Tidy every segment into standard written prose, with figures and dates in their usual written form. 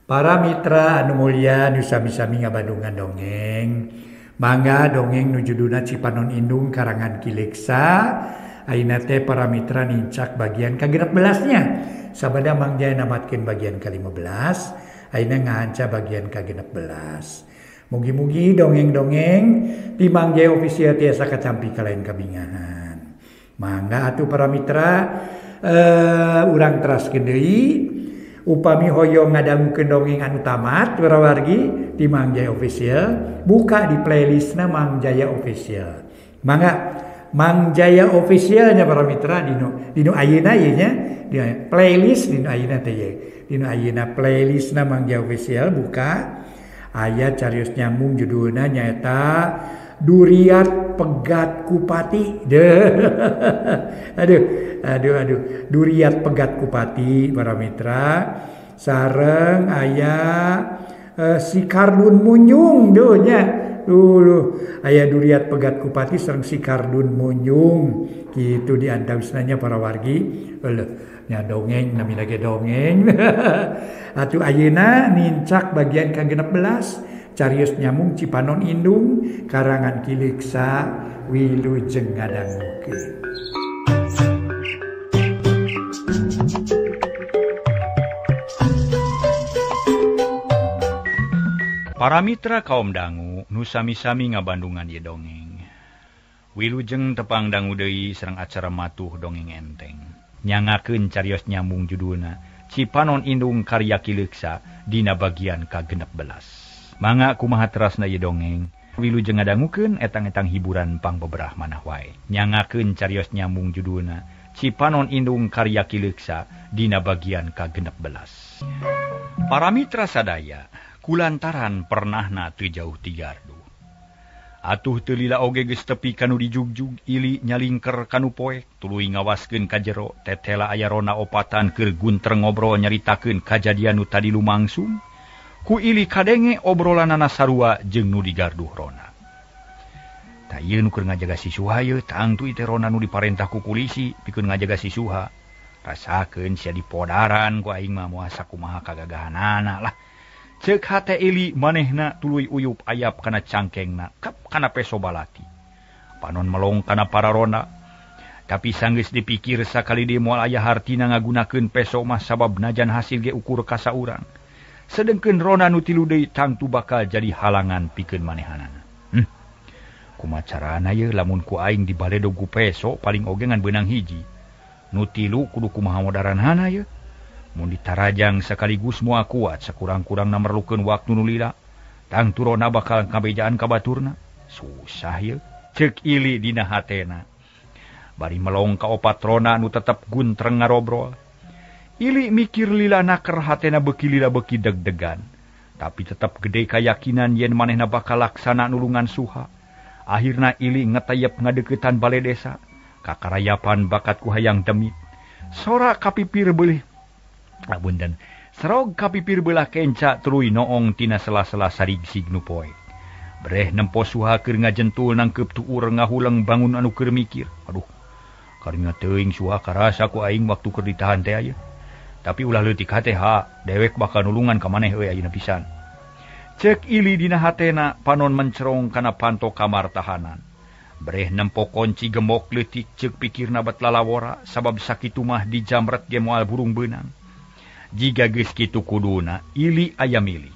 Para mitra anu mulia nu sami-sami ngabandungan dongeng. Mangga dongeng nujuduna Cipanon Indung karangan Kileksa. Ayeuna teh para mitra nincak bagian ka-16-nya. Sabada Mang Jaya namatkeun bagian ka-15, ayeuna ngahanca bagian ka-16. Mugi-mugi dongeng-dongeng di Mang Jaya official tiasa kacampi kalain kabingahan. Mangga atuh para mitra urang teraskeun deui. Upami hoyong ngadangukeun dongeng anu tamat warawargi di Mang Jaya official, buka di playlistna Mang Jaya official. Mangga Mang Jaya officialnya para mitra dinu ayeuna ieu nya di playlist dinu ayeuna teh ye. Dinu ayeuna playlistna Mang Jaya official buka aya carios nyambung judulna nyaeta Duriat Pegat Kupati. Aduh. Duriat Pegat Kupati para mitra. Sareng aya si Kardun Munyung nya. Aya Duriat Pegat Kupati sareng si Kardun Munyung. Kitu di antawisnanya para wargi. Nya dongeng nami lagi dongeng. Atuh ayeuna nincak bagian ka-16. Carios nyamung Cipanon Indung karangan Kileksa Wilujeng ngadangukeun. Para mitra kaum dangu nu sami-sami ngabandungan ieu dongeng. Wilujeng tepang dangu deui sareng acara matuh dongeng enteng. Nyangakeun carios nyambung judulna Cipanon Indung karya Kileksa dina bagian ka-16. Mangga kumaha terasna ieu dongeng, wilujeng ngadangukeun etang-etang hiburan pangbeberah manah wae. Nyangakeun carios nyambung judulna Cipanon Indung karya Kileksa dina bagian ka-16. Para mitra sadaya, kulantaran pernahna teu jauh ti Gardu. Atuh teu lila oge geus tepi kanu dijugjug ili nyalingker kanu poek, tuluy ngawaskeun ka jero tetela aya rona opatan keur gunter ngobrol nyaritakeun kajadian nu tadi lumangsung. Ku ili kadenge obrolanana sarua jeung nu digarduh rona. Ta ieu nu keur ngajaga si Suha yeuh tangtu teh rona nu diparentah ku polisi pikeun ngajaga si Suha. Rasakeun sia dipodaran ku aing mah moal sakumaha kagagahanana lah. Ceuk hate ili manehna tuluy uyup ayap kana cangkengna kap kana peso balati. Panon melong kana para rona. Tapi sanggeus dipikir sakali deui moal aya hartina ngagunakeun peso mah sabab najan hasil ge ukur ka saurang. Sedengkeun rona nu tilu deui tangtu bakal jadi halangan pikeun manehanana. Kumaha carana ye lamun ku aing dibaledo ku peso paling oge ngan beunang hiji. Nu tilu kudu kumaha modaranana ye. Mun ditarajang sakaligus moal kuat sakurang-kurangna merlukeun waktu nu lila. Tangtu rona bakal ngabejaan ka baturna. Susah ye, ceuk ili dina hatena. Bari melong ka opat rona nu tetep guntreng ngarobrol. Ili mikir lila naker hatena beuki lila beuki deg-degan. Tapi tetap gede kayakinan yen manehna bakal laksana nulungan Suha. Akhirna ili ngetayep ngadeuketan balai desa. Kakarayapan bakat ku hayang demit. Sora kapipir beulih. Punten. Serog kapipir beulah kenca tuluy noong tina sela-sela sarigsig nu poe. Breh nempo Suha keur ngajentul nangkeup tuur ngahuleng bangun anu keur mikir. Aduh. Karinga teuing Suha karasa ku aing waktu keur ditahan teh aya. Tapi ulah leutik hate dewek bakal nulungan ka maneh euy ayeuna pisan. Ceuk ili dina hatena panon mencerong kana panto kamar tahanan. Breh nempo kunci gembok leutik ceuk pikirna bet lalawora sabab sakitu mah dijamret ge moal burung beunang. Jiga geus kitu kuduna, ili aya milih.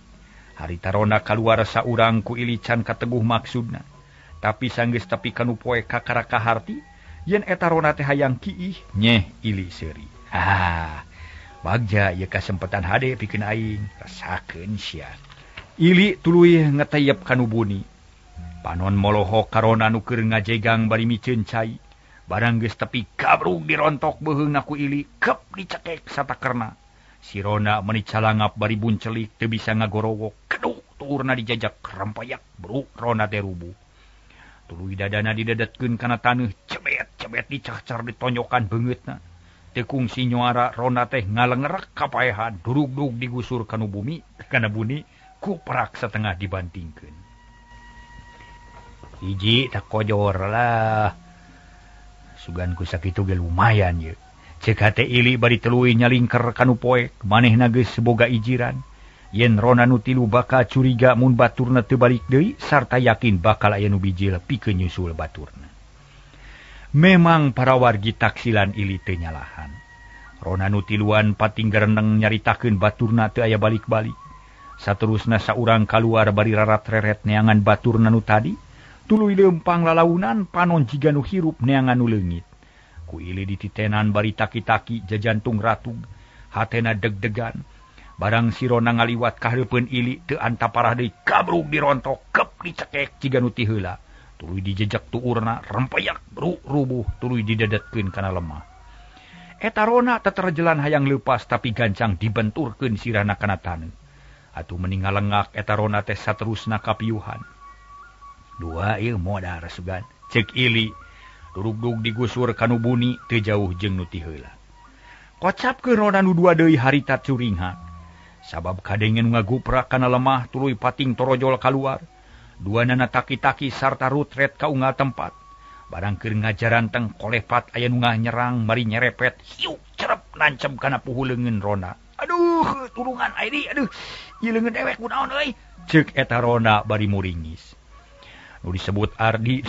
Harita rona kaluar saurang ku ili can kateguh maksudna. Tapi sanggeus tepi kanu poe kakara kaharti, yen eta rona teh hayang kiih, nyeh ili seuri. Bagja ieu kasempetan hade pikeun aing, rasakeun sia. Ili tuluy ngetayep kanu buni. Panon molohok karona nu keur ngajegang bari miceun cai. Barang geus tepi gabrug dirontok beuheungna ku ili, kep dicekek satakerna. Si rona meuni calangap bari buncelik teu bisa ngagorowok. Keduk tuurna dijajak rempayak bruk rona teh rubuh. Tuluy dadana didedetkeun kana taneuh, cebet-cebet dicacar ditonjokan beungeutna. Tekung si nyuara rona teh ngalengerak kapaehan durug-durug digusur kanu bumi kana buni ku perak setengah dibantingkeun. Hiji tak kojor lah. Sugan ku sakitu ge lumayan ye. Ceuk hate ili bari tuluy nyalingker kanu poek, manehna geus boga ijiran. yen Rona nu tilu bakal curiga mun baturna teu balik deui sarta yakin bakal aya nu bijil pikeun nyusul baturna. Memang para wargi taksilan ili teu nyalahan. Rona nu tiluan pating gereneng nyaritakeun baturna teu aya balik-balik. Saterusna saurang kaluar bari rarat-reret neangan baturna nu tadi, tuluy leumpang lalaunan panon jiga nu hirup neangan nu leungit. Ku ili dititenan bari taki-taki jajantung ratug, hatena deg-degan. Barang si Rona ngaliwat ka hareupeun ili teu anta parah deui kabrug dirontok kep dicekek jiga nu ti heula. Tuluy dijejak tuurna rempeyak rubuh tuluy didedetkeun kana lemah. Eta Rona teterjelan hayang leupas tapi gancang dibenturkeun sirahna kana taneuh. Atuh mending ngalengak eta Rona teh saterusna kapiuhan. Dua ieu modar sugan ceuk ili durug-dug digusur kanu buni teu jauh jeung nu ti heula. Kocapkeun Rona nu dua deui harita curingha. Sabab kadengen ngaguprak kana lemah tuluy pating torojol kaluar. Duanana taki-taki sarta rutret ka unggal tempat. Barang keur ngajaranteng kolepat aya nu nyerang mari nyerepet hiu cerep nancem kana puhu leungeun Rona. Aduh, tulungan Aidi, aduh. Ieu leungeun dewek kunaon euy? Ceuk eta Rona bari muringis. Nu disebut Ardi,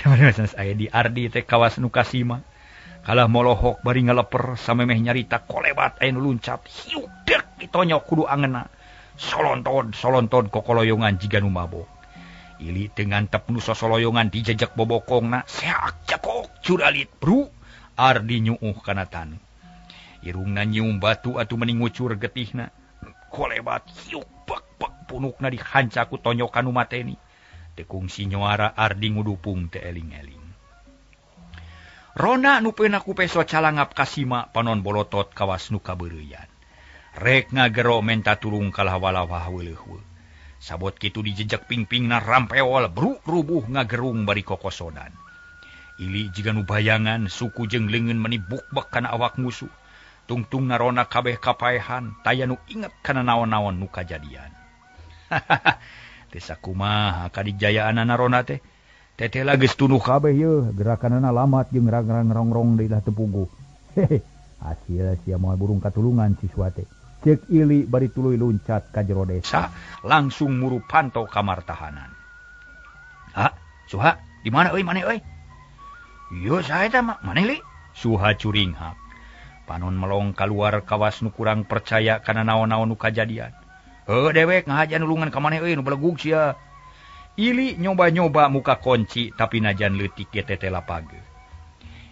aya di Ardi teh kawas nu kasima. Kalah molohok bari ngaleper samemeh nyarita kolebat aya nu luncat hiu dek ditonyok kudu angeuna. Solonton kokoloyongan jiga nu mabok. Ili teu ngantep nu sosoloyongan dijejek bobokongna, seak cekok curalit bru. Ardi nyuuh kana taneuh. Irungna nyium batu atuh mending ngucur getihna. Kolebat hiuk bek punukna dihanca ku tonyokan nu mateni. Tekung si nyoara Ardi ngudupung teu eling-eling. Rona nu peuna ku peso calangap kasima panon bolotot kawas nu kabeureuyan. Rek ngagero menta tulung kalah walawah weuleuh. Sabot kitu dijejek pingpingna rampeol rubuh ngagerung bari kokosodan. Ili jiga nu bayangan suku jeung leungeun menibuk-bek kana awak musuh. Tungtungna Rona kabeh kapaehan, taya nu inget kana naon-naon nu kajadian. Teu sakumaha kadijayaanana Rona teh. Tetela geus tunuh kabeh yeuh, gerakanana lamat jeung rang-rang rongrong deui lah teu puguh. Hasil sia moal burung katulungan siswa teh. Ceuk ili bari tuluy luncat ka jero desa, langsung muru pantau kamar tahanan. Suha, di mana euy maneh euy? Ieu sae teh maneh li? Suha curinghak. Panon melong kaluar kawas nu kurang percaya kana naon-naon nu kajadian. Dewek ngahaja nulungan ka maneh euy nu belegug sia. Ili nyoba-nyoba muka kunci tapi najan leutik ge teh lapage.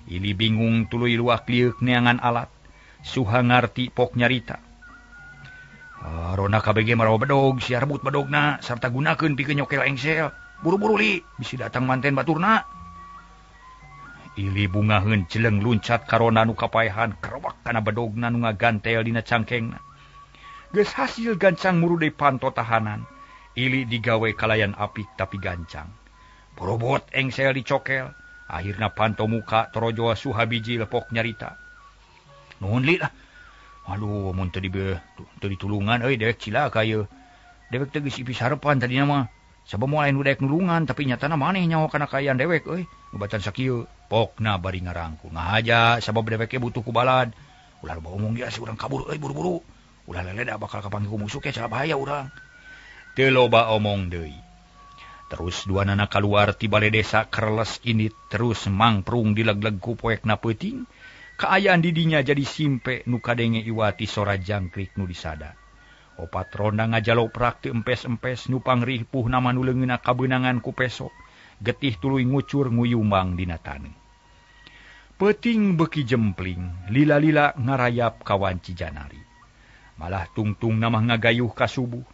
Ili bingung tuluy luak liuk neangan alat. Suha ngarti pok nyarita. Rona KBG marawa bedog, sia rebut bedogna sarta gunakeun pikeun nyokel engsel. Buru-buru li, bisi datang manten baturna. Ili bungaheun jeleng luncat ka Rona nu kapaehan kerewak kana bedogna nu ngagantel dina cangkengna. Geus hasil gancang muru deui panto tahanan. Ili digawe kalayan apik tapi gancang. Borobot engsel dicokel, akhirna panto muka torojo Suha biji lepok nyarita. Nuhun li lah. Aduh, mun teu ditulungan euy dewek cilaka ieu. Dewek teh geus ipis harepan tadina mah. Sabab moal anu dewek nulungan tapi nyatana maneh nyaho kana kaayaan dewek euy. Nu bacan sakieu, pokna bari ngarangkul. Ngahaja sabab dewek butuh ku balad. Ulah loba omong ge si urang kabur euy buru-buru. Ulah leleda bakal kapanggih ku musuh ke cara bahaya urang. Teu loba omong deui. Terus duanana kaluar ti bale desa kereles init terus mangprung dileg-leg ku poekna peuting. Kaayaan didinya jadi simpe nu kadenge iwati sora jangkrik nu disada. Opat Rona ngajaloprak teu empes-empes nu pangrih puhna manu leungeunna kabeunangan ku peso. Getih tuluy ngucur nguyumbang dina taneuh. Peuting beuki jempling, lila-lila ngarayap kawan Cijanari. Malah tungtung mah ngagayuh ka subuh.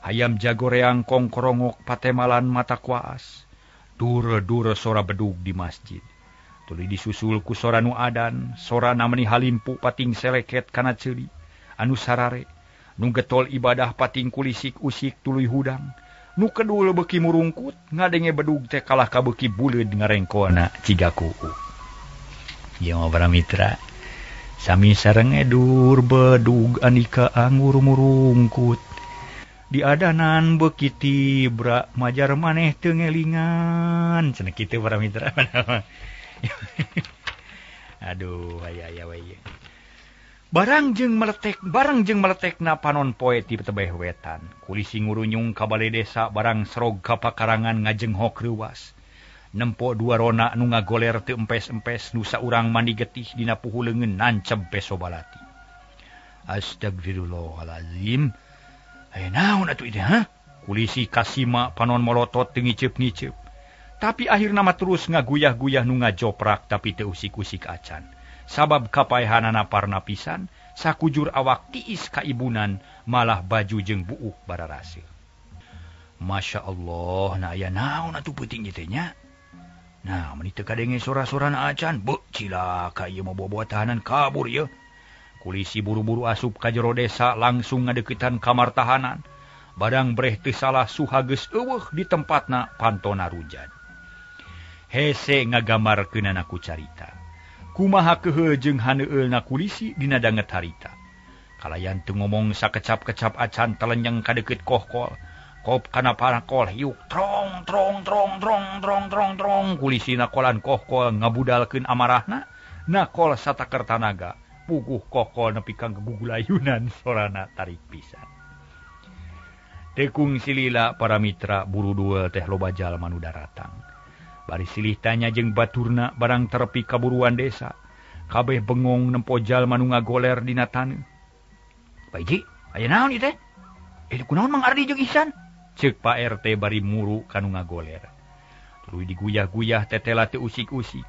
Hayam jagoreang kongkorongok patemalan mata kuaas. Dure-dure sora bedug di masjid. Tuluy disusul ku sora nu adan, sora namani halimpu pating seleket kana ceuli, anu sarare, nu getol ibadah pating kulisik usik tuluy hudang, nu kedul beuki murungkut, ngadenge bedug teh kalah ka beuki buleud ngarengkona cigaku. Ieu mah para mitra, sami sareng edur bedug andika anggur murungkut. Di adanan beuki tibra majar maneh teu ngelingan, cenah kitu para mitra. Aduh, aya. Barang jeung meletek na panon poe ti tebeh wetan. Kulisi ngurunyung ka balai desa barang serog ka pakarangan ngajenghok reuwas. Nempo dua rona nu ngagoler teu empes-empes nu saurang mandi getih dina puhuleungeun nanceb peso balati. Astagfirullahalazim. Aya naon atuh ieu ha? Kulisi kasima panon molotot teu ngiceup-ngiceup. Tapi akhirna mah terus ngaguyah-guyah nu ngajoprak tapi teu usik-usik acan. Sabab kapaehanana parna pisan, sakujur awak tiis kaibunan, malah baju jeung buuk bararase. Masya Allah, nah aya naon atuh peuting ieu teh nya? Nah, meni teu kadenge sora-sorana acan, beuh cilaka ieu mah boboa tahanan kabur ieu. Kulisi buru-buru asup ka jero desa langsung ngadeuketan kamar tahanan. Badang breh teu salah suha geus eueuh di tempatna pantona rujan. Hese ngagamarkeunana ku carita. Kumaha keuheul jeung haneueulna kulisi dina danget harita. Kalayan teu ngomong sakecap-kecap acan telenyeng ka deukeut kohkol. Kop kana parakol hiuk trong trong trong trong trong trong trong kulisina kolan kohkol ngabudalkeun amarahna. Na kol sataker tanaga puguh kohkol nepi ka gegugulayunan sorana tarik pisan. Tekung silila para mitra buru duel teh loba jalma nu daratang. Bari silih tanya jeung baturna barang terepi kaburuan desa. Kabeh bengong nempo jalma nu ngagoler dina taneuh. Pak Iji, aya naon ieu teh? Kunaon Mang Ardi jeung Ihsan? Ceuk Pak RT bari muru kanu ngagoler. Tuluy diguyah-guyah tetela teu usik-usik.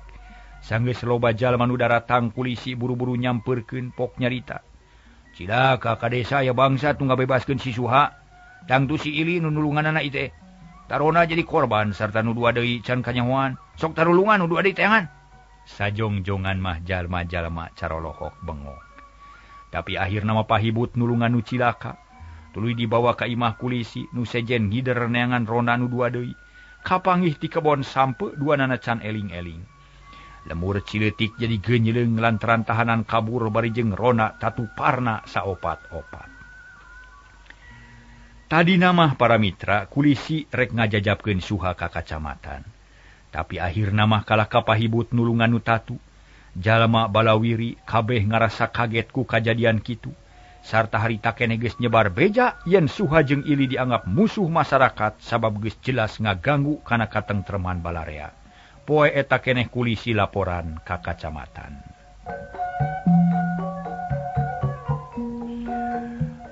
Sanggeus loba jalma nu daratang kulisi buru-buru nyampeurkeun pok nyarita. Cilaka ka desa aya bangsa tu ngabebaskeun si Suha. Tang tu si Ili nu nulunganana ieu teh. Tarona jadi korban sarta nu dua deui can kanyahoan. Sok tarulungan nu dua deui teangan. Sajongjongan mah jalma-jalma carolohok bengong. Tapi akhirna mah pahibut nulungan nu cilaka. Tuluy dibawa ka imah kulisi nu sejen ngider neangan rona nu dua deui. Kapanggih ti kebon sampe duanana can eling-eling. Lemur cileutik jadi geunyeuleung lantaran tahanan kabur bari jeung rona tatuparna saopat-opat. Tadina mah para mitra kulisi rek ngajajabkeun Suha ka kacamatan. Tapi akhirna mah kalah kapahibut nulungan nu tatu. Jalma balawiri kabeh ngarasa kaget ku kajadian kitu. Sarta harita keneh geus nyebar beja yen Suha jeung Ili dianggap musuh masyarakat sabab geus jelas ngaganggu kana katentreman balarea. Poe eta keneh kulisi laporan ka kacamatan.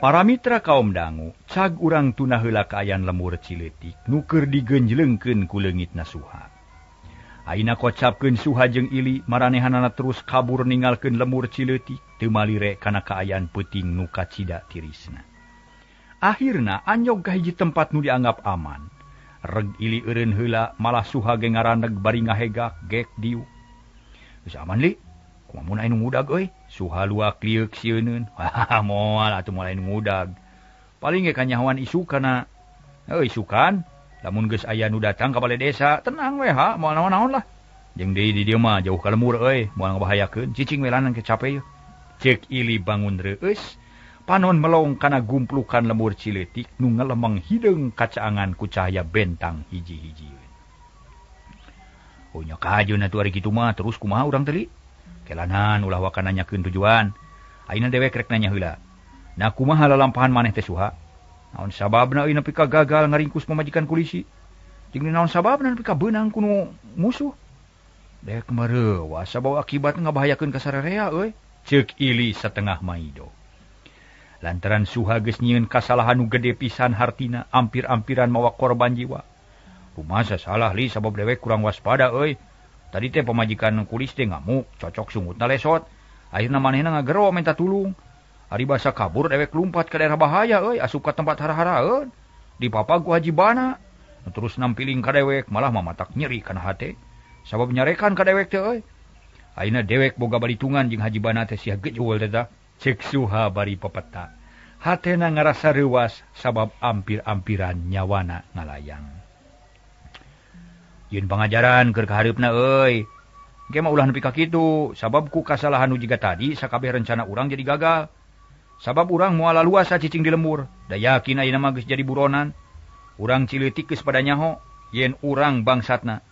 Para mitra kaum dangu, cag urang tuna heula ka ayan lemur cileutik nu keur digeunjleungkeun ku leungitna Suha. Aina kocapkeun Suha jeung Ili maranehanana terus kabur ninggalkeun lemur cileutik teu malire kana kaayaan peuting nu kacida tirisna. Akhirna anyog ka hiji tempat nu dianggap aman. Reg Ili eureun heula malah Suha ge ngaraneg bari ngahegak gek diu. Geus aman li? Kumaha mun anu ngudag euy? Suha luak liuk sieuneun. Wah, moal atuh moal anu ngudag. Paling ge kanyahoan isu kana isukan. Lamun geus aya nu datang ka balai desa, tenang we ha, moal naon-naon lah. Jeung deui di dieu mah jauh ka lemur euy, moal ngabahayakeun, cicing we lanang ke cape yeuh. Ceuk Ili bangun reueus, panon melong kana gumplukan lemur cileutik nu ngelemeng hideung kacaangan ku cahaya bentang hiji-hiji. Oh nya kahajeun atuh ari kitu mah terus kumaha urang teh? Kelanan ulah waka nanyakeun tujuan. Ayeuna dewek rek nanya heula. Nah kumaha lalampahan maneh teh Suha? Naon sababna euy nepi ka gagal ngaringkus pamajikan kulisi? Jeung naon sababna nepi ka beunang kuno musuh? Dek mareuwa sabab akibat ngabahayakeun ka sararea euy. Ceuk Ili satengah maido. Lantaran Suha geus nyieun kasalahan nu gede pisan hartina, ampir-ampiran mawa korban jiwa. Rumasa salah li sabab dewek kurang waspada euy. Tadi teh pamajikan kulis teh ngamuk, cocok sungutna lesot. Akhirna manehna ngagero minta tulung. Ari basa kabur dewek lumpat ke daerah bahaya euy, asup ka tempat hara-haraeun. Dipapag ku Haji Bana. Terus nampiling ka dewek malah mamatak nyeri kana hate. Sabab nyarekan ka dewek teh euy. Ayeuna dewek boga balitungan jeung Haji Bana teh sia geujeul teh tah. Ceuk Suha bari pepeta. Hatena ngarasa reuwas sabab ampir-ampiran nyawana ngalayang. Yen pangajaran keur ka hareupna euy. Ge mah ulah nepi ka kitu, sabab ku kasalahan nu jiga tadi sakabeh rencana urang jadi gagal. Sabab urang moal laluasa cicing di lembur, da yakin ayeuna mah geus jadi buronan. Urang cileutik geus pada nyaho yen urang bangsatna.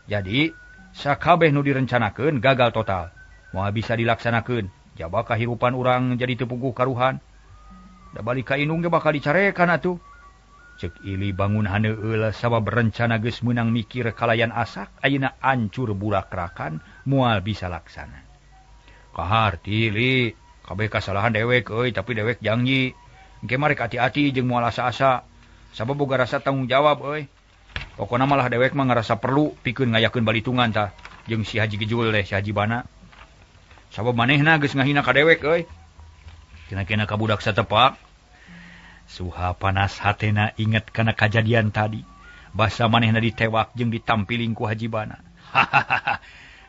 Jadi sakabeh nu direncanakeun gagal total. Moal bisa dilaksanakeun, Jaba kahirupan urang jadi tepuguh karuhan. Da balik ka Inung ge bakal dicarekan atuh. Cek Ili bangun haneueul sabab berencana geus meunang mikir kalayan asak ayeuna ancur burak-rakan moal bisa laksana. Kaharti Ili, kabeh kasalahan dewek euy, tapi dewek janji engke marek hati-hati jeung moal asa-asa. Sabab boga rasa tanggung jawab euy. Pokona malah dewek mah ngarasa perlu pikeun ngayakeun balitungan tah jeung si Haji Gejul si Haji Bana. Sabab manehna geus ngahina ka dewek euy. Kena-kena ka budak satepak. Suha panas hatena inget kana kajadian tadi. Basa manehna ditewak jeung ditampiling ku Haji Bana.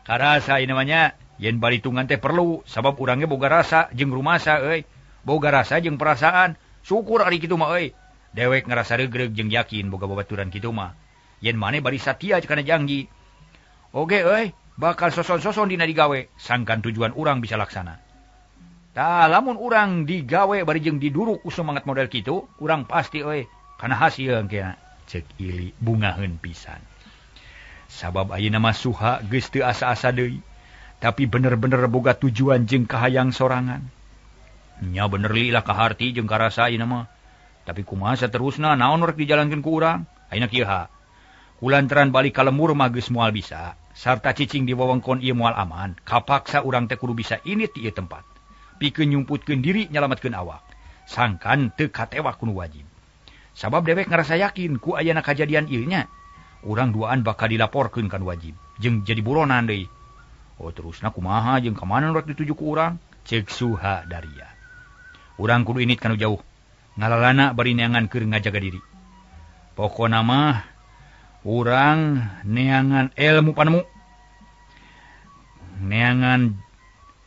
Karasa ieu namanya yen balitungan teh perlu sabab urang ge boga rasa jeung rumasa euy. Boga rasa jeung perasaan. Syukur ari kitu mah euy. Dewek ngarasa regreg jeung yakin boga babaturan kitu mah. Yen maneh bari satia kana janji. Oge euy, bakal soson-soson dina digawe sangkan tujuan urang bisa laksana. Tah lamun urang digawe bari jeung diduruk ku semangat model kitu, urang pasti euy kana hasil engkena. Cek Ili bungaheun pisan. Sabab ayeuna mah Suha geus teu asa-asa deui, tapi bener-bener boga tujuan jeung kahayang sorangan. Nya bener li lah kaharti jeung karasa ayeuna mah. Tapi kumaha saterusna naon rek dijalankeun ku urang? Ayeuna kieu ha. Kulantaran balik ka lembur mah geus moal bisa, sarta cicing di wewengkon ieu moal aman, kapaksa urang teh kudu bisa init di ieu tempat. Pikeun nyumputkeun diri nyalametkeun awak. Sangkan teu katewak kudu wajib. Sabab dewek ngarasa yakin ku ayeuna kajadian ieu nya, urang duaan bakal dilaporkeun kan wajib, jeung jadi buronan deui. Oh terusna kumaha jeung ka mana rek dituju ku urang? Cek Suha Daria. Urang kudu init kanu jauh. Ngalalana bari neangan keur ngajaga diri. Pokona mah urang neangan ilmu panemu. Neangan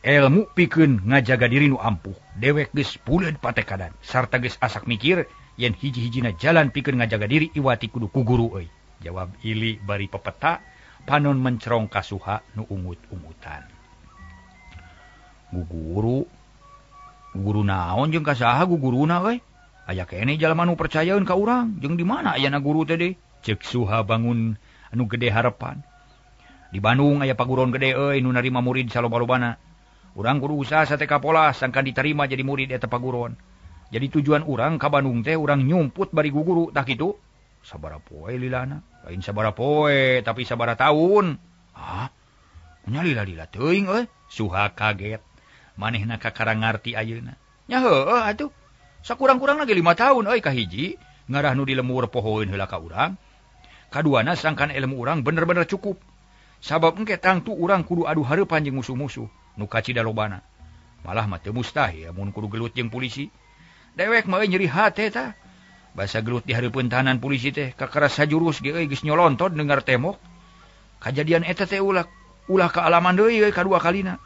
ilmu pikeun ngajaga diri nu ampuh. Dewek geus puleud patekadan sarta geus asak mikir yen hiji-hijina jalan pikeun ngajaga diri iwati kudu ku guru euy. Jawab Ili bari pepeta panon mencerong ka Suha nu ungut-ungutan. Guru naon jeung ka saha guruna euy? Aya keneh jalma nu percayaeun ka urang, jeung di mana ayana guru teh deui? Cek Suha bangun anu gede harapan. Di Bandung aya paguron gede euy nu narima murid saloba-lobana. Urang kudu usaha sateka pola sangkan diterima jadi murid eta paguron. Jadi tujuan urang ka Bandung teh urang nyumput bari guru tah kitu. Sabaraha poe lilana? Lain sabaraha poe, tapi sabaraha taun. Hah? Nya lila-lila teuing euy. Suha kaget. Manehna kakara ngarti ayeuna. Nya heueuh atuh. Sakurang-kurang lagi 5 tahun euy kahiji ngarah nu dilembur pohoeun heula ka urang. Kaduana sangkan ilmu urang bener-bener cukup. Sabab engke tangtu urang kudu adu hareupan jeung musuh-musuh nu kacida lobana. Malah mah teu mustahil mun kudu gelut jeung polisi. Dewek mah nyeri hate tah. Basa gelut di hareupeun tahanan polisi teh kakara sajurus ge euy geus nyolontot dengar temok. Kajadian eta teh ulah ka alaman deui euy kadua kalina.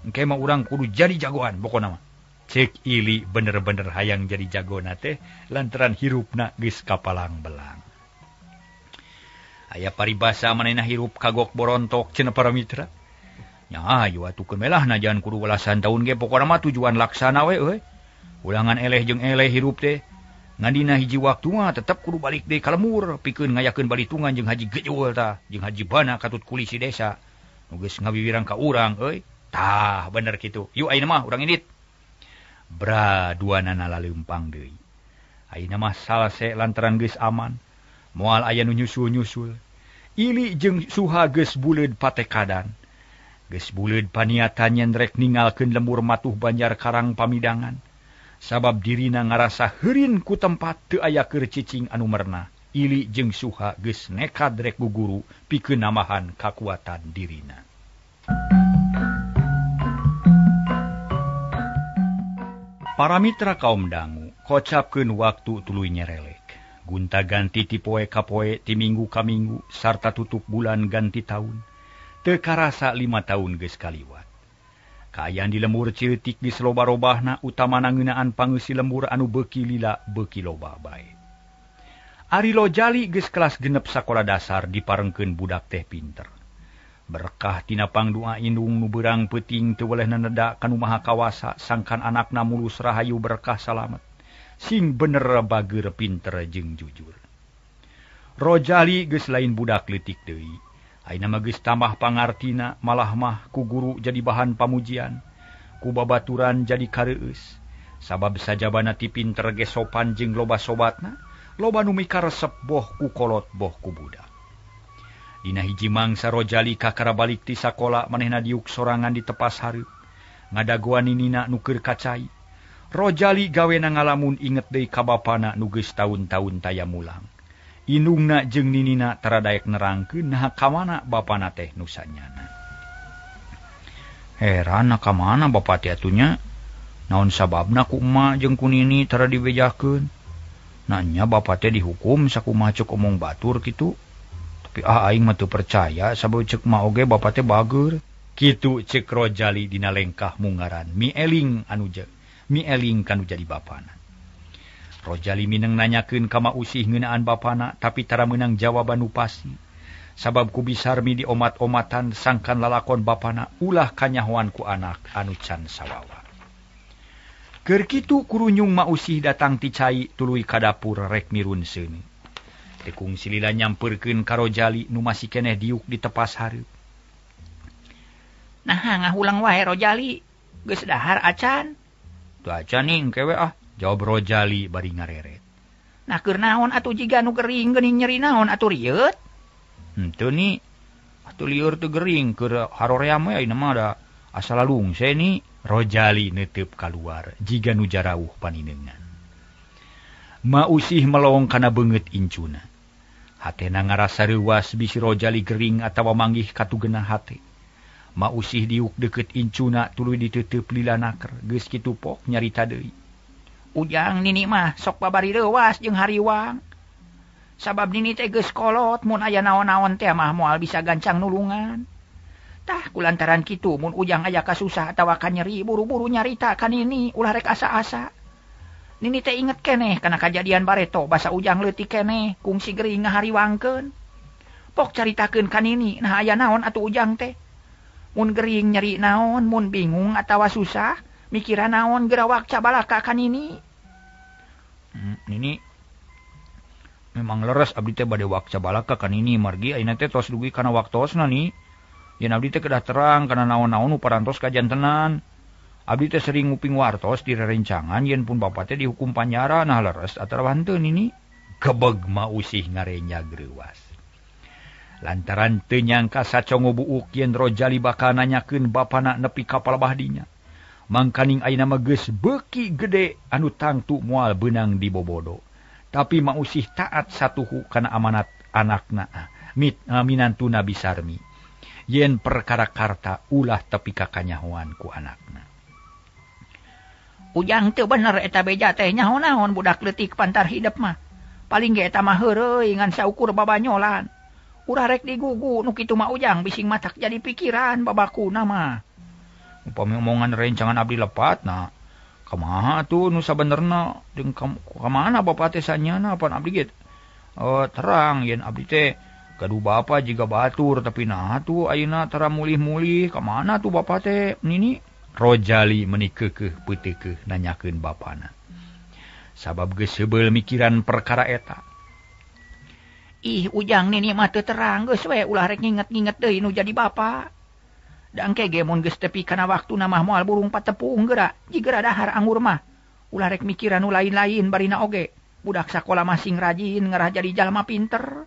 Engke mah urang kudu jadi jagoan pokona mah. Cek Ili bener-bener hayang jadi jagona teh lantaran hirupna geus kapalang belang. Aya paribasa manehna hirup kagok borontok cenah para mitra. Nya ayo atukeun melah najan kudu welasan taun ge pokona mah tujuan laksana we euy. Ulangan eleh jeung eleh hirup teh. Ngandina hiji waktu mah tetep kudu balik deui ka lembur pikeun ngayakeun balitungan jeung Haji Gejul tah jeung Haji Bana katut kulisi desa. Nu geus ngawiwirang ka urang euy. Tah bener kitu. Yuk ayeuna mah urang indit. Bra duanana laleumpang deui. Ayeuna mah salse lantaran geus aman. Moal aya nu nyusul-nyusul. Ili jeung Suha geus buleud patekadan. Geus buleud paniatan yen rek ningalkeun lembur matuh Banjar Karang Pamidangan. Sabab dirina ngarasa heureun ku tempat teu aya keur cicing anu merna. Ili jeung Suha geus nekad rek guguru pikeun namahan kakuatan dirina. Para mitra kaum dangu, kocapkeun waktu tuluy nyerelek. Gunta ganti ti poe ka poe, ti minggu ka minggu, sarta tutup bulan ganti taun. Teu karasa 5 taun geus kaliwat. Kaayaan di lembur cileutik geus loba-robahna utamana ngeunaan pangeussi lembur anu beuki lila beuki loba bae. Ari Lojali geus kelas 6 sakola dasar diparengkeun budak teh pinter. Berkah tina pangdoa indung nu beurang peuting teu welehna neda kanu maha kawasa sangkan anakna mulus rahayu berkah salamet. Sing bener bageur pinter jeung jujur. Rojali geus lain budak leutik deui. Ayeuna mah geus tambah pangartina malah mah ku guru jadi bahan pamujian. ku babaturan jadi kareueus. Sabab sajabana ti pinter ge sopan jeung loba sobatna, loba nu mikaresep boh ku kolot boh ku budak. Dina hiji mangsa Rojali kakara balik ti sakola manehna diuk sorangan di tepas hareup. Ngadagoan ninina nu keur kacai. Rojali gawena ngalamun inget deui ka bapana nu geus taun-taun taya mulang. Indungna jeung ninina tara daek nerangkeun naha ka mana bapana teh nu sanyana. Heran ka mana bapa teh atunya? Naon sababna ku emak jeung ku nini tara dibejakeun? Nanya bapa teh dihukum sakumaha ceuk omong batur kitu. Tapi aing mah teu percaya sabab ceuk mah oge bapa teh bageur. Kitu ceuk Rojali dina lengkah mungaran Mieling kanu jadi bapana. Rojali mineng nanyakeun ka Mausih ngeunaan bapana tapi tara meunang jawaban nu pasti. Sabab ku Bisarmi diomat-omatan sangkan lalakon bapana ulah kanyahoan ku anak anu can sawawa. Keur kitu kurunyung Mausih datang ti cai tuluy ka dapur rek mirun seuni. Tekung silila nyampeurkeun ka Rojali nu masih keneh diuk di tepas hareup. Nah ngahulang wae Rojali, geus dahar acan. Tu acan ning kewe jawab Rojali bari ngareret. Nah keur naon atuh jiga nu gering geuning nyeri naon atuh rieut? Henteu ni, atuh lieur teu gering keur harorea mah ayeuna mah da asa lalungse ni. Rojali neuteup kaluar jiga nu jarauh paninengan. Mausih melong kana beungeut incuna. Hatena ngarasa reuas bisi Rojali gering atawa manggih katugenah hate. Mausih diuk deukeut incuna tuluy diteuteup lila naker geus kitu pok nyarita deui. Ujang nini mah sok babari leuwas jeung hariwang. Sabab nini teh geus kolot mun aya naon-naon teh mah moal bisa gancang nulungan. Tah kulantaran kitu mun ujang aya kasusah atawa kanyeri buru-buru nyarita ka nini ulah rek asa-asa. Nini teh inget keneh kana kajadian bareto basa ujang leutik keneh kungsi gering ngahariwangkeun. Pok caritakeun ka nini nah aya naon atuh ujang teh. Mun gering nyeri naon, mun bingung atawa susah, mikiran naon gerawak cabalaka ka nini. Nini memang leres abdi teh bade wak cabalaka ka nini margi ayeuna teh tos dugi kana waktosna ni. Yen abdi teh kedah terang kana naon-naon nu parantos kajantenan. Abdi teh sering nguping wartos di rerencangan yen pun bapa teh dihukum panjara nah leres atawa henteu nini. Kebeg Mausih ngarenyag reuas. Lantaran teu nyangka sacongo buuk yen Rojali bakal nanyakeun bapana nepi ka palebah dinya. Mangkaning ayeuna mah geus beuki gede anu tangtu moal beunang di bobodo. Tapi Mausih taat satuhu kana amanat anakna minantuna Bisarmi. Yen perkara karta ulah tepi ka kanyahoan ku anakna. Ujang teu bener eta beja teh nyaho-naon budak leutik pantar hidep mah. Paling ge eta mah heureuy ngan saukur babanyolan. Urah rek digugu nu kitu mah ujang bising matak jadi pikiran babakuna mah. Upami omongan rencangan abdi lepat nah. Kumaha atuh nu sabenerna jeung kamana bapa teh sanyana pan abdi ge. Terang yen abdi teh gaduh bapa jiga batur tapi nah tuh ayeuna tara mulih-mulih ka mana tuh bapa teh nini. Rojali meuni keukeuh peuteukeuh nanyakeun bapana. Sabab geus heubeul mikiran perkara eta. Ih ujang nini mah teu terang geus we ulah rek nginget-nginget deui nu jadi bapa. Dangke ge mun geus tepi kana waktuna mah moal burung patepung geura jigera dahar anggur mah. Ulah rek mikiran nu lain-lain barina oge. Budak sakola masing rajin ngarah jadi jalma pinter.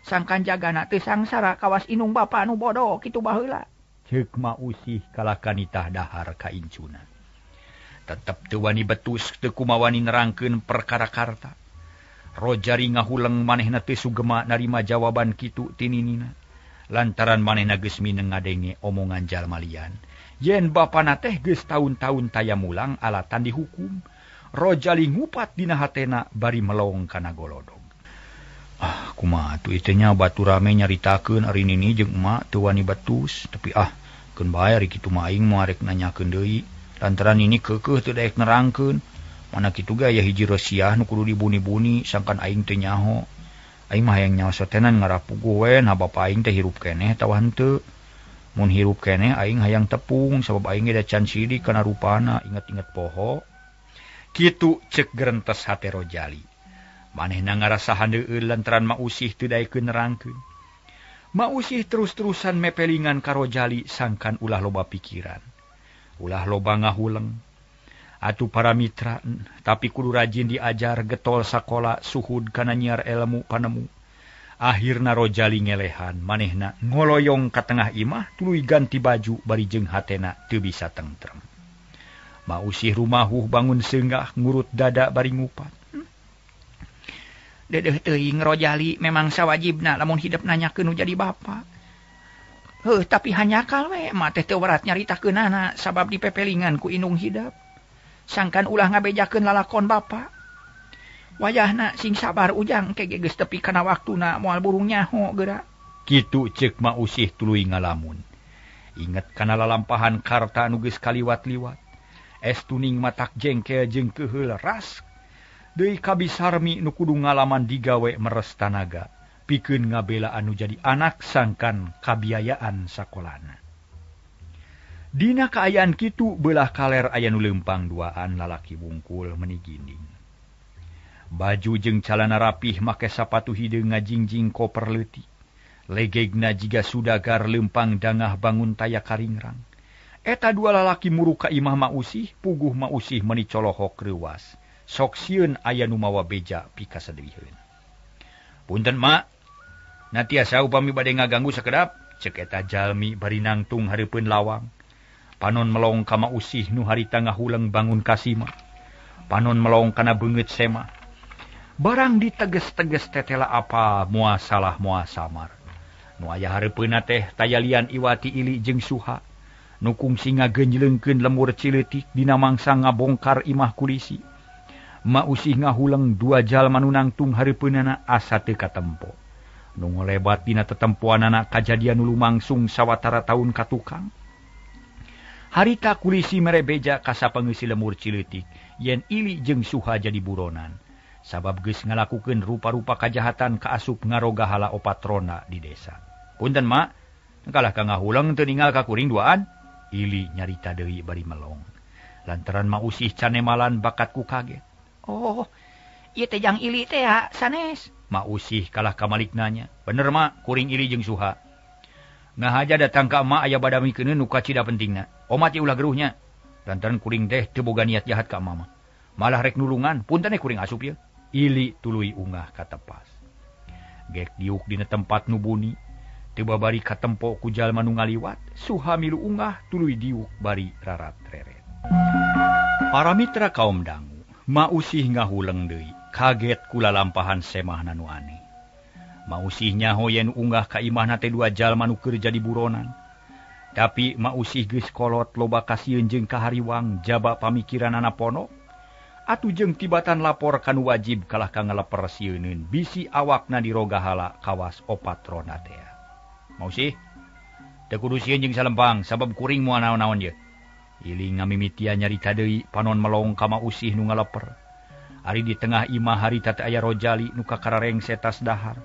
Sangkan jagana teu sangsara kawas inung bapa nu bodoh kitu baheula. Ceuk Mausih kalakanitah dahar ka incuna. Tetep teu wani betus teu kumaha wani nerangkeun perkara karta. Rojali ngahuleng manehna teu sugema narima jawaban kitu ti ninina. Lantaran manehna geus mineng ngadenge omongan jalma lian. Yen bapana teh geus taun-taun taya mulang alatan dihukum. Rojali ngupat dina hatena bari melong kana golodog. Kumaha atuh ieu nya baturame nyaritakeun ari nini jeung emak teu wani betus tapi keun bae ari kitu mah aing moal rek nanyakeun deui lantaran nini keukeuh teu daek nerangkeun mana kitu ge aya hiji rosiah nu kudu dibuni-buni sangkan aing teu nyaho aing mah hayang nyaho sotenan ngarapuguh we nah bapa aing teh hirup keneh tawa henteu mun hirup keneh aing hayang tepung sabab aing ge da can sidik kana rupana inget-inget poho kitu ceuk gerentes hate Rojali. Manehna ngarasa handeueul lantaran Mausih teu daekeun nerangkeun. Mausih terus-terusan mepelingan ka Rojali sangkan ulah loba pikiran. ulah loba ngahuleng. Atuh para mitra, tapi kudu rajin diajar getol sakola suhud kana nyiar ilmu panemu. Akhirna Rojali ngelehan, manehna ngoloyong ka tengah imah tuluy ganti baju bari jeung hatena teu bisa tentrem. Mausih rumahuh bangun seunggah ngurut dada bari ngupat. Dedeh teuing Rojali memang sawajibna lamun hidup nanyakeun nu jadi bapa. Tapi hanyakal we mah teh teu werat nyaritakeunana sabab dipepelingan ku indung hidup. Sangkan ulah ngabejakeun lalakon bapa. Wajahna sing sabar ujang kege geus tepi kana waktuna moal burung nyaho geura. Kitu ceuk Mausih tuluy ngalamun. Inget kana lalampahan karta anu geus kaliwat-liwat. Estuning matak jengkel jeung keheul ras. Deui kabisarmi nu kudu ngalaman digawe meres tanaga. Pikeun ngabela anu jadi anak sangkan kabiayaan sakolana. Dina kaayaan kitu belah kaler aya nu leumpang duaan lalaki bungkul meuni ginding. Baju jeung calana rapih make sapatu hideung ngajingjing koper leutik. Legegna jiga sudagar leumpang dangah bangun taya karingrang. Eta dua lalaki muru ka imah Mausih, puguh Mausih meuni colohok reuwas. Sok sieun aya nu mawa beja pikasadeuieun. Punten mak, na tiasa upami bade ngaganggu sakedap, ceuk eta jalmi bari nangtung hareupeun lawang. Panon melong ka Mausih nu harita ngahuleng bangun kasima. Panon melong kana beungeut sema. Barang diteges-teges tetela apa moal salah moal samar. Nu aya hareupeunna teh tayalian Iwati Ili jeung Suha. Nu kungsi ngagenjleungkeun lemur cileutik dina mangsa ngabongkar imah kulisi. Mausih ngahuleng dua jalma nu nangtung hareupeunana asa teu katempo. Nu ngolebat dina tetempoanana kajadian nu lumangsung sawatara taun ka tukang. Harita kulisi mere beja ka sapangeussi lemur cileutik yen Ili jeung Suha jadi buronan. Sabab geus ngalakukeun rupa-rupa kajahatan ka asup ngaroga hala opatrona di desa. Punten mak, kalah ka ngahuleng teu ningal ka kuring duaan. Ili nyarita deui bari melong. Lantaran Mausih canemalan bakat ku kaget. Oh, ieu teh jang Ili teh sanes. Mausih kalah ka maliknanya. Bener mak, kuring Ili jeung Suha. Ngahaja datang ka emak aya badamikeun nu kacida pentingna. Omat ulah geruhnya. Lantaran kuring teh teu boga niat jahat ka emak. Malah rek nulungan, punten kuring asup ieu. Ili tuluy ungah ka tepas. Gek diuk dina tempat nu buni. Teu babari katempo ku jalma nu ngaliwat. Suha milu ungah tuluy diuk bari rarat reret. Para mitra kaum dangu, Mausih ngahuleng deui, kaget kula lampahan semahna nu aneh. Mausih nyaho yen unggah ka imahna teh dua jalma nu keur jadi buronan. Tapi Mausih geus kolot loba kasieun jeung kahariwang jaba pamikiranana ponok. Atuh jeung tibatan lapor kanu wajib kalah ka ngaleper sieunun bisi awakna diroga hala kawas opatrona teh. Mausih, teu kudu sieun jeung salempang sabab kuring moal naon-naon ieu. Ili ngamimitia nyarita deui panon melong ka Mausih nu ngaleper. Ari di tengah imah harita teh aya Rojali nu kakarareng setas dahar.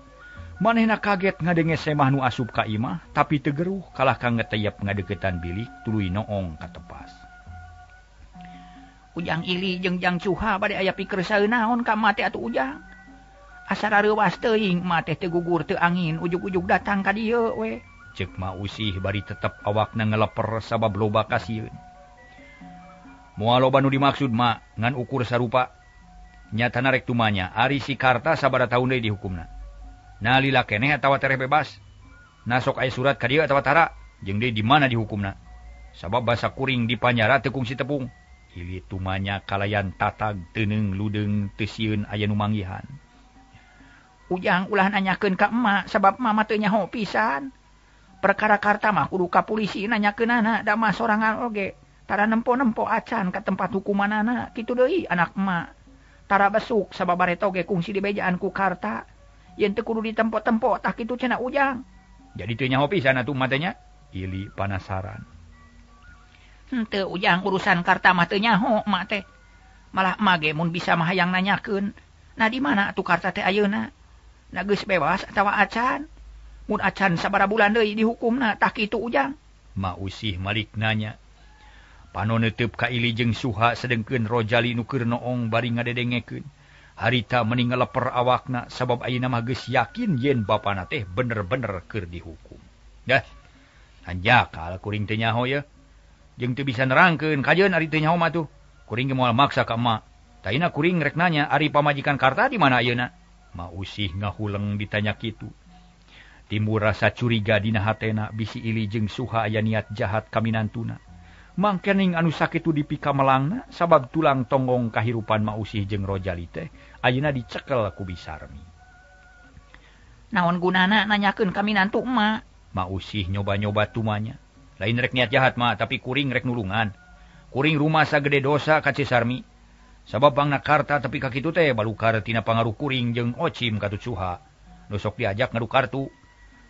Manehna kaget ngadenge semah nu asup ka imah, tapi teu geruh kalah ka ngeteyep ngadeuketan bilik tuluy noong ka tepas. Ujang Ili jeung Jang Suha bade aya pikeun saeunaon ka mate atuh ujang. Asara reuwas teuing mate teu gugur teu angin ujug-ujug datang ka dieu we. Ceuk Mausih bari tetep awakna ngeleper sabab loba kasieun. Moal loba nu dimaksud mak ngan ukur sarupa. Nyatana rek tumanya ari si Karta sabaraha taun deui dihukumna. Na lila keneh atawa tereh bebas. Na sok aya surat ka dieu atawa tara jeung deui di mana dihukumna. Sabab basa kuring di panjara teu kungsi tepung. Ili tumanya kalayan tatag teuneng ludeung teu sieun aya nu manggihan. Ujang ulah nanyakeun ka emak sabab mama teu nyaho pisan. Perkara Karta mah kudu ka polisi nanyakeunana da mah sorangan oge. Tara nempo-nempo acan ka tempat hukumanana kitu deui anak emak. Tara besuk sababare toge kungsi dibejaan ku Karta. Yen teu kudu ditempo-tempo tah kitu cenah Ujang. Jadi teu nyaho pisan atuh matanya. Ili panasaran. Henteu Ujang urusan Karta mah teu nyaho emak teh. Malah emak ge mun bisa mah hayang nanyakeun. Nah di mana atuh Karta teh ayeuna? Na geus bebas atawa acan? Mun acan sabaraha bulan deui dihukumna tah kitu Ujang. Mausih malik nanya. Panon neuteup ka Ili jeung Suha sedengkeun Rojali nu keur noong bari ngadedengekeun. Harita meni ngeleper awakna sabab ayeuna mah geus yakin yen bapana teh bener-bener keur dihukum. Dah. Hanjakal kuring teh nyaho ye. jeung teu bisa nerangkeun kajeun ari teu nyaho mah tuh. Kuring ge moal maksa ka emak. Taina kuring rek nanya ari pamajikan Karta di mana ayeuna. Ma Usih ngahuleng ditanya kitu. Timbul rasa curiga dina hatena bisi Ili jeung Suha aya niat jahat ka minantuna. Mangkening anu sakitu dipika melangna sabab tulang tonggong kahirupan Ma Usih jeung Rojali teh ayeuna dicekel ku Bisarmi. Naon gunana nanyakeun ka minantu emak? Ma Usih nyoba-nyoba tumanya. Lain rek niat jahat mah tapi kuring rek nulungan. Kuring rumah sagede dosa ka Cisarmi. Sabab bangna Karta tapi ka kitu teh balukar tina pangaruh kuring jeung Ocim ka Suha. Nu sok diajak ngadu kartu.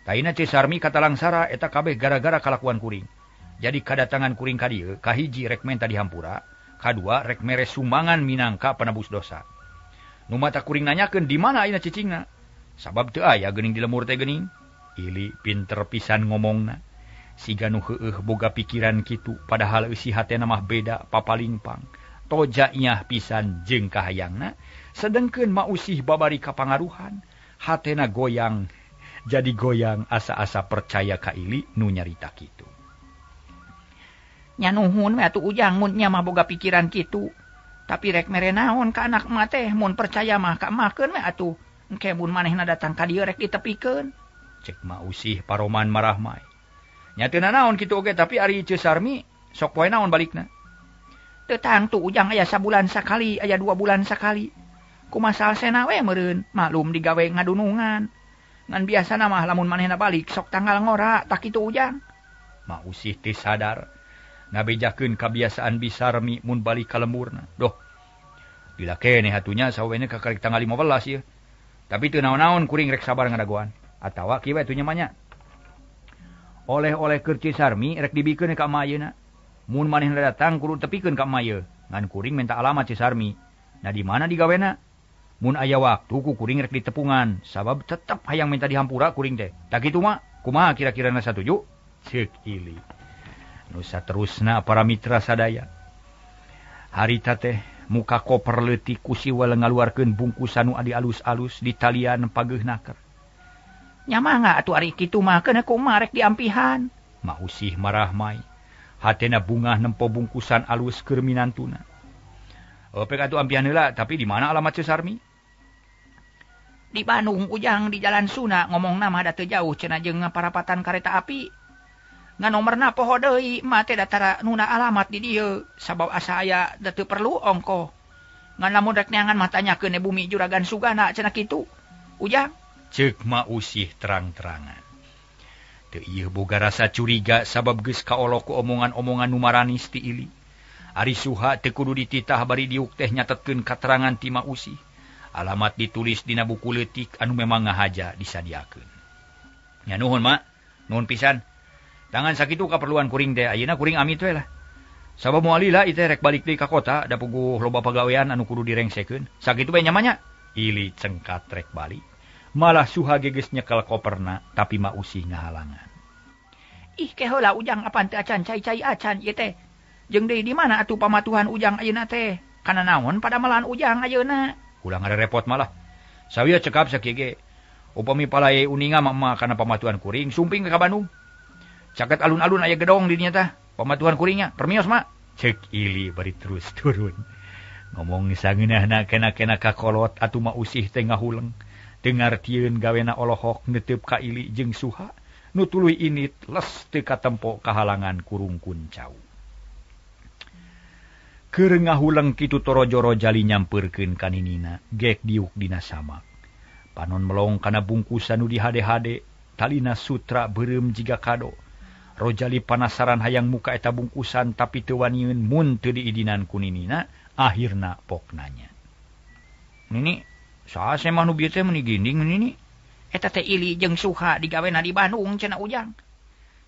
Taina Cisarmi kata langsara eta kabeh gara-gara kalakuan kuring. Jadi kadatangan kuring ka dieu kahiji rek menta dihampura, kadua rek mere sumbangan minangka penebus dosa. Nu mata kuring nanyakeun di mana ayeuna cicingna. Sabab teu aya geuning di lemur teh geuning. Ili pinter pisan ngomongna. Siga nu heueuh boga pikiran kitu padahal eusi hatena mah beda papalingpang. Toja inyah pisan jeung kahayangna sedengkeun Ma Usih babari kapangaruhan hatena goyang jadi goyang asa-asa percaya ka Ili nu nyarita kitu. Nya nuhun we atuh Ujang mun nya mah boga pikiran kitu. Tapi rek mere naon ka anak emak teh mun percaya mah ka emakkeun we atuh. Engke mun manehna datang ka dieu rek ditepikeun. Cek Ma Usih paroman marah mae. Nya teu naon kitu oge tapi ari Cisarmi sok poe naon balikna. Teu tangtu Ujang aya sabulan sakali, aya 2 bulan sakali. Kumaha salsena we meureun, maklum digawe ngadunungan. Ngan biasana mah lamun manehna balik sok tanggal ngora, tak kitu Ujang. Ma Usih teu sadar ngabejakeun kabiasaan Bisarmi mun balik ka lemurna. Doh. Lila keneh hatunya sawene ka karek tanggal 15 ieu. Tapi teu naon-naon kuring rek sabar ngadagoan. Atawa kieu we atuh nya manya. Oleh-oleh keur Cisarmi rek dibikeun ka emak ayeuna. Mun manehna datang kudu tepikeun ka emak ieu. Ngan kuring minta alamat Cisarmi. Nah di mana digawena? Mun aya waktu ku kuring rek ditepungan, sabab tetep hayang minta dihampura kuring teh. Tak kitu mah, kumaha kira-kirana satuju? Ceuk Ili. Nu saterusna para mitra sadaya. Harita teh muka koper leutik ku siwal ngaluarkeun bungkusan nu adi alus-alus di talian pageuhnaker. Nya mangga atuh ari kitu mah keuna kumaha rek diampihan. Ma Usih marah mai. Hatena bungah nempo bungkusan alus keur minantuna. Pek atuh ampihan heula, tapi di mana alamat Cisarmi? Di Bandung Ujang di Jalan Suna ngomongna mah da teu jauh cenah jeung parapatan kareta api. Ngan nomerna poho deui mah teh datara nuna alamat di dieu sabab asa aya da teu perlu ongko. Ngan lamun rek neangan mah tanyakeun bumi juragan Sugana cenah kitu. Ujang ceuk Ma Usih terang-terangan. Teu ieu boga rasa curiga sabab geus kaolok ku omongan-omongan nu maranis ti Ili. Ari Suha teu kudu dititah bari diuk teh nyatetkeun katerangan ti Ma Usih. Alamat ditulis dina buku leutik anu memang ngahaja disadiakeun. Nya nuhun Mak, nuhun pisan. Tangan sakitu kaperluan kuring teh ayeuna kuring amit we lah. Sabab moal lila ieu teh rek balik deui ka kota da puguh loba pagawean anu kudu direngsekeun. Sakitu we nya Ili cengkat rek balik. Malah Suha geges nyekel koperna tapi Ma Usih ngahalangan. Ih ke heula Ujang apan teu acan cai-cai acan ieu teh. Jeung deui di mana atuh pamatuhan Ujang ayeuna teh? Kana naon pada melaan Ujang ayeuna? Ulah ngarepot malah. Sawieu cekap sakieu ge. Upami palae uninga mah kana pamatuhan kuring sumping ka Bandung. Caket alun-alun aya gedong di dinya tah. Pamatuhan kuringnya permios mak. Cek Ili bari terus turun. Ngomong sangeunahna kena-kena kakolot atuh Ma Usih teh ngahuleng. Dengartieun gawena olohok netep ka Ili jeung Suha. Nu tuluy init les teu katempo kahalangan kurung kuncau. Keur ngahuleng kitu Torojo Rojali nyampeurkeun ka ninina gek diuk dina samak. Panon melong kana bungkusan nu dihade-hade, talina sutra beureum jiga kado. Rojali panasaran hayang muka eta bungkusan tapi teu wanieun mun teu diidinan ku ninina, akhirna pok nanya. Nini, saha semah nu bieu teh meuni ginding nini? Eta teh Ili jeung Suha digawena di Bandung cenah Ujang.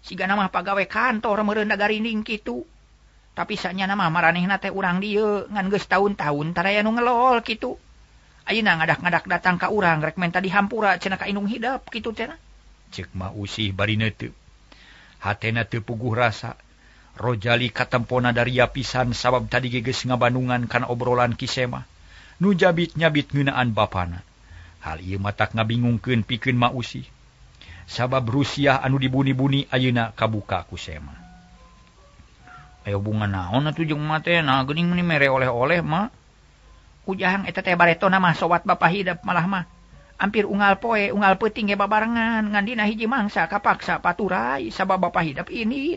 Sigana mah pagawe kantor meureun da garinding kitu. Tapi sanyana mah maranehna teh urang dieu ngan geus tahun-tahun taraya nu ngelol kitu. Ayeuna ngadak-ngadak datang ka urang rek menta dihampura cenah ka indung hidap kitu cenah. Ceuk Ma Usih bari neuteup. Hatena teu puguh rasa. Rojali katempona daria pisan sabab tadi geus ngabandungan kana obrolan Kisema. Nu jabit-nyabit ngeunaan bapana. Hal ieu matak ngabingungkeun pikeun Ma Usih. Sabab Rusiah anu dibuni-buni ayeuna kabuka ku Sema. Ayo bunga naon atuh jeung mate nah geuning meni mere oleh-oleh mah. Ujang eta teh baretona mah sowat bapa hidap malah mah. Hampir unggal poe, unggal peuting ge babarengan ngan dina hiji mangsa kapaksa paturai sabab bapa hidap ini.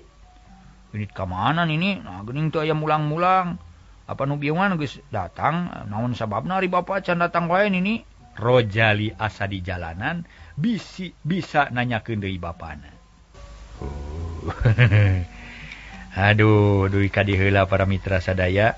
Ini ka mana nini? Nah geuning teu aya mulang-mulang. Apa nu biungan geus datang? Naon sababna ari bapa can datang wae nini? Rojali asa di jalanan bisa nanyakeun deui bapana. Aduh, duy ka di heula para mitra sadaya.